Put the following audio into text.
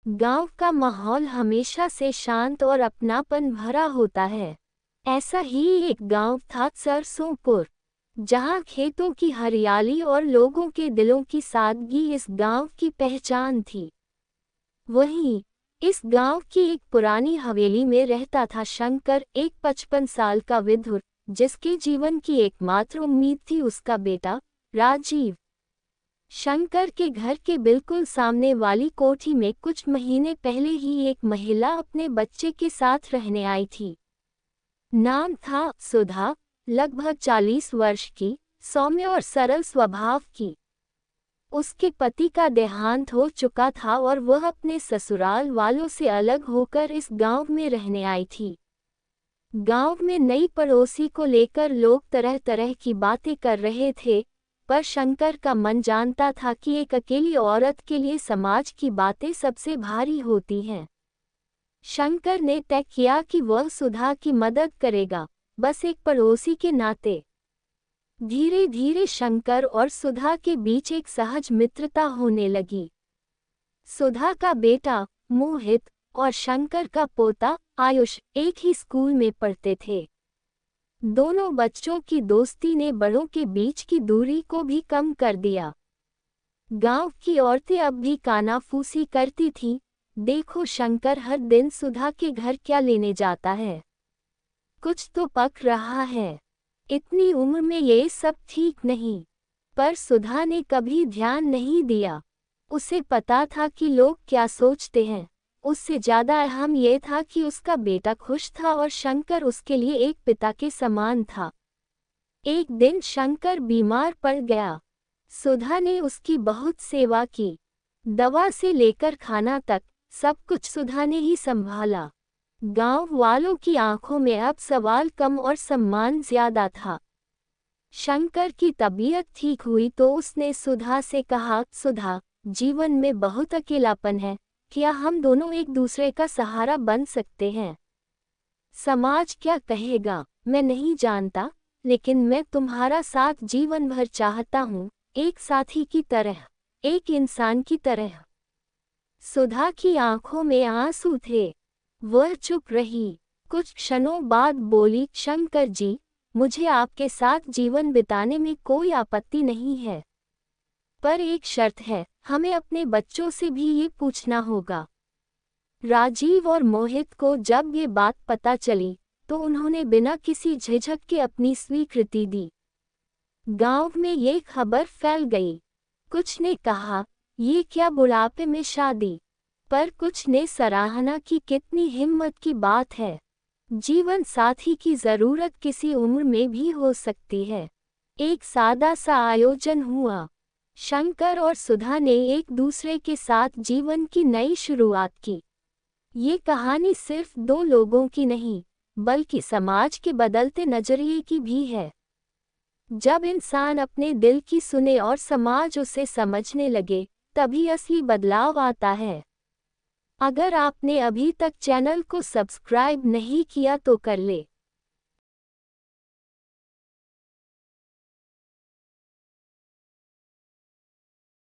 गांव का माहौल हमेशा से शांत और अपनापन भरा होता है। ऐसा ही एक गांव था सरसोंपुर, जहां खेतों की हरियाली और लोगों के दिलों की सादगी इस गांव की पहचान थी। वहीं इस गांव की एक पुरानी हवेली में रहता था शंकर, एक 55 साल का विधुर, जिसके जीवन की एकमात्र उम्मीद थी उसका बेटा राजीव। शंकर के घर के बिल्कुल सामने वाली कोठी में कुछ महीने पहले ही एक महिला अपने बच्चे के साथ रहने आई थी। नाम था सुधा, लगभग 40 वर्ष की, सौम्य और सरल स्वभाव की। उसके पति का देहांत हो चुका था और वह अपने ससुराल वालों से अलग होकर इस गांव में रहने आई थी। गांव में नई पड़ोसी को लेकर लोग तरह तरह की बातें कर रहे थे, पर शंकर का मन जानता था कि एक अकेली औरत के लिए समाज की बातें सबसे भारी होती हैं। शंकर ने तय किया कि वह सुधा की मदद करेगा, बस एक पड़ोसी के नाते। धीरे धीरे शंकर और सुधा के बीच एक सहज मित्रता होने लगी। सुधा का बेटा मोहित और शंकर का पोता आयुष एक ही स्कूल में पढ़ते थे। दोनों बच्चों की दोस्ती ने बड़ों के बीच की दूरी को भी कम कर दिया। गांव की औरतें अब भी कानाफूसी करती थीं, देखो शंकर हर दिन सुधा के घर क्या लेने जाता है, कुछ तो पक रहा है, इतनी उम्र में ये सब ठीक नहीं। पर सुधा ने कभी ध्यान नहीं दिया। उसे पता था कि लोग क्या सोचते हैं। उससे ज्यादा अहम ये था कि उसका बेटा खुश था और शंकर उसके लिए एक पिता के समान था। एक दिन शंकर बीमार पड़ गया। सुधा ने उसकी बहुत सेवा की। दवा से लेकर खाना तक सब कुछ सुधा ने ही संभाला। गांव वालों की आंखों में अब सवाल कम और सम्मान ज्यादा था। शंकर की तबीयत ठीक हुई तो उसने सुधा से कहा, सुधा, जीवन में बहुत अकेलापन है, क्या हम दोनों एक दूसरे का सहारा बन सकते हैं? समाज क्या कहेगा मैं नहीं जानता, लेकिन मैं तुम्हारा साथ जीवन भर चाहता हूँ, एक साथी की तरह, एक इंसान की तरह। सुधा की आंखों में आंसू थे। वह चुप रही। कुछ क्षणों बाद बोली, शंकर जी, मुझे आपके साथ जीवन बिताने में कोई आपत्ति नहीं है, पर एक शर्त है, हमें अपने बच्चों से भी ये पूछना होगा। राजीव और मोहित को जब ये बात पता चली तो उन्होंने बिना किसी झिझक के अपनी स्वीकृति दी। गांव में ये खबर फैल गई। कुछ ने कहा, ये क्या बुढ़ापे में शादी, पर कुछ ने सराहना की, कितनी हिम्मत की बात है। जीवन साथी की जरूरत किसी उम्र में भी हो सकती है। एक सादा सा आयोजन हुआ। शंकर और सुधा ने एक दूसरे के साथ जीवन की नई शुरुआत की। ये कहानी सिर्फ दो लोगों की नहीं, बल्कि समाज के बदलते नजरिए की भी है। जब इंसान अपने दिल की सुने और समाज उसे समझने लगे, तभी असली बदलाव आता है। अगर आपने अभी तक चैनल को सब्सक्राइब नहीं किया तो कर ले।